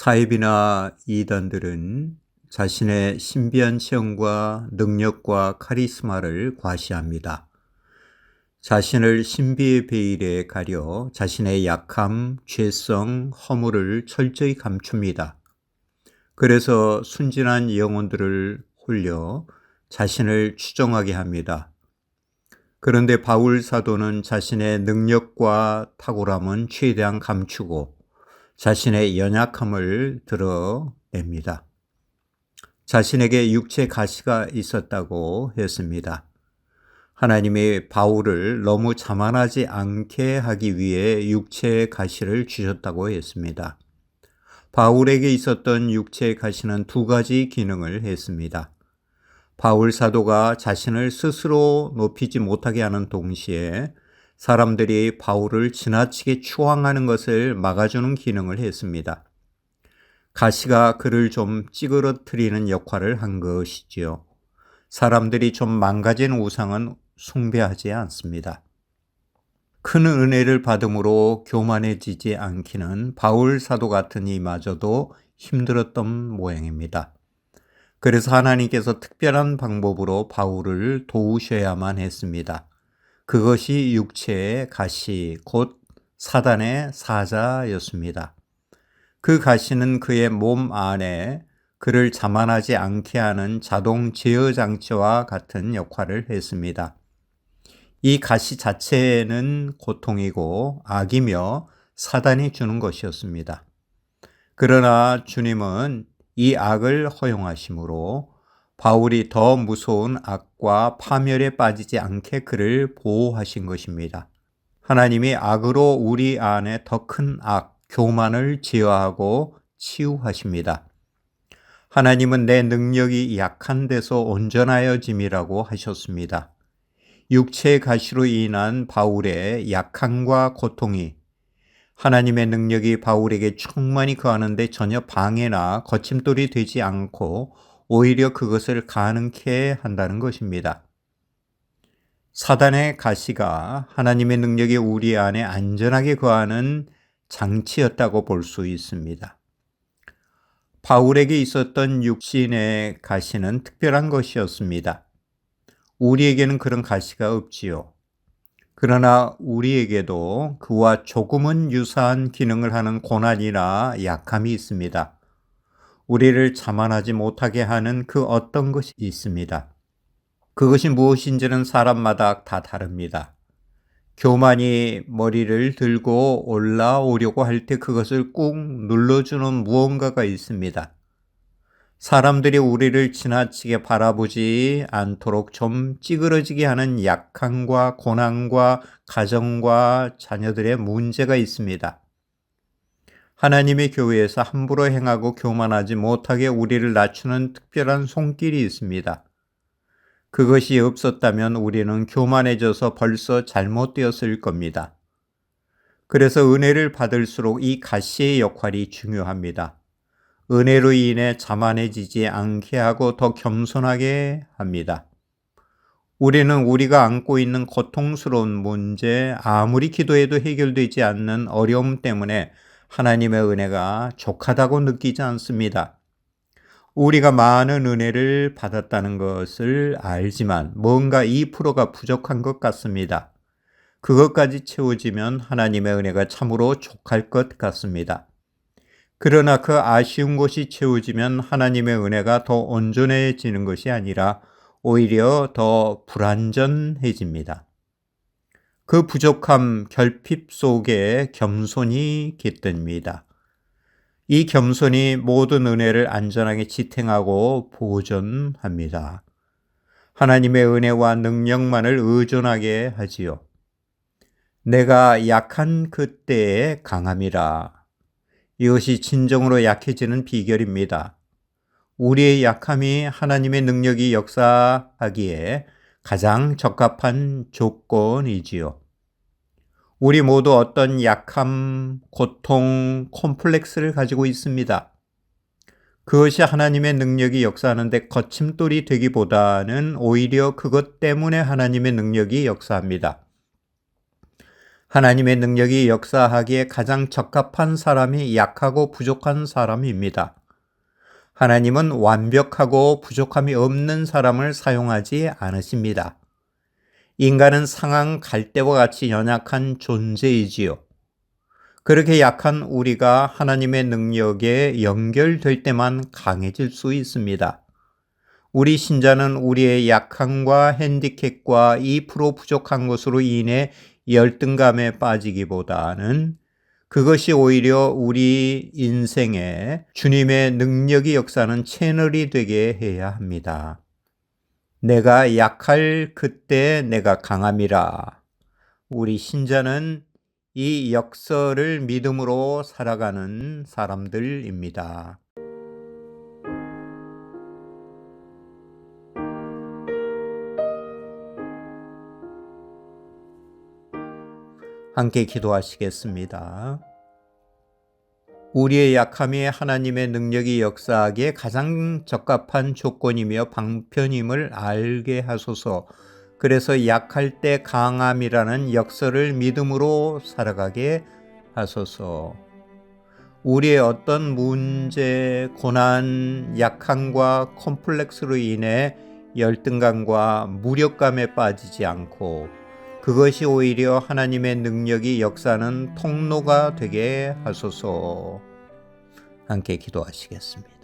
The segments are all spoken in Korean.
사입이나 이단들은 자신의 신비한 체형과 능력과 카리스마를 과시합니다. 자신을 신비의 베일에 가려 자신의 약함, 죄성, 허물을 철저히 감춥니다. 그래서 순진한 영혼들을 홀려 자신을 추종하게 합니다. 그런데 바울 사도는 자신의 능력과 탁월함은 최대한 감추고 자신의 연약함을 드러냅니다. 자신에게 육체 가시가 있었다고 했습니다. 하나님이 바울을 너무 자만하지 않게 하기 위해 육체의 가시를 주셨다고 했습니다. 바울에게 있었던 육체의 가시는 두 가지 기능을 했습니다. 바울 사도가 자신을 스스로 높이지 못하게 하는 동시에 사람들이 바울을 지나치게 추앙하는 것을 막아주는 기능을 했습니다. 가시가 그를 좀 찌그러뜨리는 역할을 한 것이지요. 사람들이 좀 망가진 우상은 숭배하지 않습니다. 큰 은혜를 받음으로 교만해지지 않기는 바울 사도 같은 이마저도 힘들었던 모양입니다. 그래서 하나님께서 특별한 방법으로 바울을 도우셔야만 했습니다. 그것이 육체의 가시, 곧 사단의 사자였습니다. 그 가시는 그의 몸 안에 그를 자만하지 않게 하는 자동 제어 장치와 같은 역할을 했습니다. 이 가시 자체는 고통이고 악이며 사단이 주는 것이었습니다. 그러나 주님은 이 악을 허용하심으로 바울이 더 무서운 악과 파멸에 빠지지 않게 그를 보호하신 것입니다. 하나님이 악으로 우리 안에 더 큰 악, 교만을 제어하고 치유하십니다. 하나님은 내 능력이 약한 데서 온전하여짐이라고 하셨습니다. 육체의 가시로 인한 바울의 약함과 고통이 하나님의 능력이 바울에게 충만히 거하는데 전혀 방해나 거침돌이 되지 않고 오히려 그것을 가능케 한다는 것입니다. 사단의 가시가 하나님의 능력이 우리 안에 안전하게 거하는 장치였다고 볼 수 있습니다. 바울에게 있었던 육신의 가시는 특별한 것이었습니다. 우리에게는 그런 가시가 없지요. 그러나 우리에게도 그와 조금은 유사한 기능을 하는 고난이나 약함이 있습니다. 우리를 자만하지 못하게 하는 그 어떤 것이 있습니다. 그것이 무엇인지는 사람마다 다 다릅니다. 교만이 머리를 들고 올라오려고 할 때 그것을 꾹 눌러주는 무언가가 있습니다. 사람들이 우리를 지나치게 바라보지 않도록 좀 찌그러지게 하는 약함과 고난과 가정과 자녀들의 문제가 있습니다. 하나님의 교회에서 함부로 행하고 교만하지 못하게 우리를 낮추는 특별한 손길이 있습니다. 그것이 없었다면 우리는 교만해져서 벌써 잘못되었을 겁니다. 그래서 은혜를 받을수록 이 가시의 역할이 중요합니다. 은혜로 인해 자만해지지 않게 하고 더 겸손하게 합니다. 우리는 우리가 안고 있는 고통스러운 문제, 아무리 기도해도 해결되지 않는 어려움 때문에 하나님의 은혜가 족하다고 느끼지 않습니다. 우리가 많은 은혜를 받았다는 것을 알지만 뭔가 2%가 부족한 것 같습니다. 그것까지 채워지면 하나님의 은혜가 참으로 족할 것 같습니다. 그러나 그 아쉬운 것이 채워지면 하나님의 은혜가 더 온전해지는 것이 아니라 오히려 더 불완전해집니다. 그 부족함, 결핍 속에 겸손이 깃듭니다. 이 겸손이 모든 은혜를 안전하게 지탱하고 보존합니다. 하나님의 은혜와 능력만을 의존하게 하지요. 내가 약한 그때에 강함이라. 이것이 진정으로 약해지는 비결입니다. 우리의 약함이 하나님의 능력이 역사하기에 가장 적합한 조건이지요. 우리 모두 어떤 약함, 고통, 콤플렉스를 가지고 있습니다. 그것이 하나님의 능력이 역사하는데 거침돌이 되기보다는 오히려 그것 때문에 하나님의 능력이 역사합니다. 하나님의 능력이 역사하기에 가장 적합한 사람이 약하고 부족한 사람입니다. 하나님은 완벽하고 부족함이 없는 사람을 사용하지 않으십니다. 인간은 상한 갈대와 같이 연약한 존재이지요. 그렇게 약한 우리가 하나님의 능력에 연결될 때만 강해질 수 있습니다. 우리 신자는 우리의 약함과 핸디캡과 2% 부족한 것으로 인해 열등감에 빠지기보다는 그것이 오히려 우리 인생에 주님의 능력이 역사하는 채널이 되게 해야 합니다. 내가 약할 그때 내가 강함이라. 우리 신자는 이 역설을 믿음으로 살아가는 사람들입니다. 함께 기도하시겠습니다. 우리의 약함이 하나님의 능력이 역사하기에 가장 적합한 조건이며 방편임을 알게 하소서. 그래서 약할 때 강함이라는 역설을 믿음으로 살아가게 하소서. 우리의 어떤 문제, 고난, 약함과 컴플렉스로 인해 열등감과 무력감에 빠지지 않고 그것이 오히려 하나님의 능력이 역사하는 통로가 되게 하소서. 함께 기도하시겠습니다.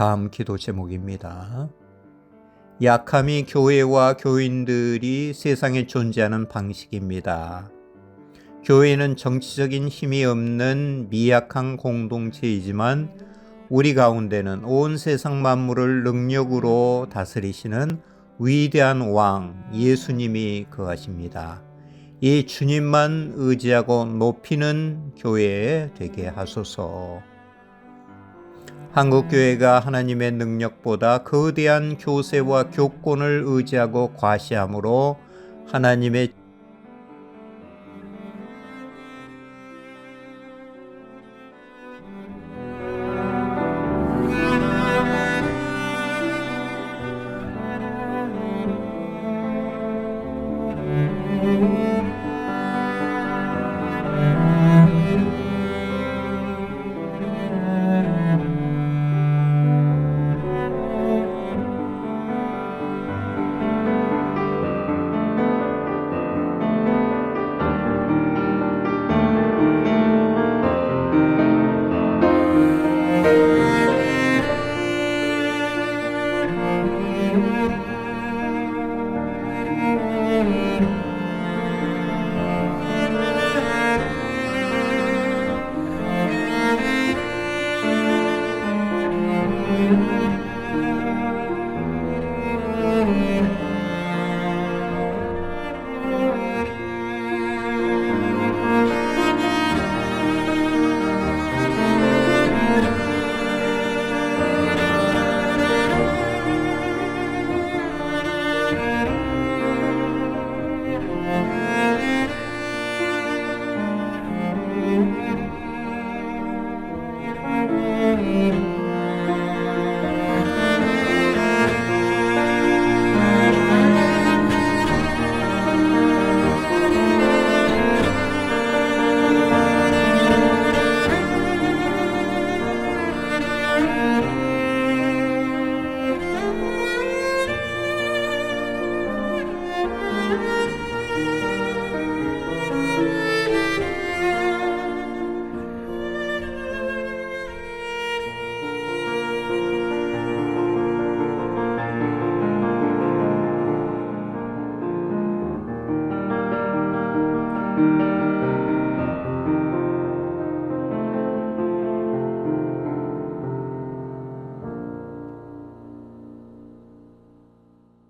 다음 기도 제목입니다. 약함이 교회와 교인들이 세상에 존재하는 방식입니다. 교회는 정치적인 힘이 없는 미약한 공동체이지만 우리 가운데는 온 세상 만물을 능력으로 다스리시는 위대한 왕 예수님이 거하십니다. 이 주님만 의지하고 높이는 교회 되게 하소서. 한국교회가 하나님의 능력보다 거대한 교세와 교권을 의지하고 과시함으로 하나님의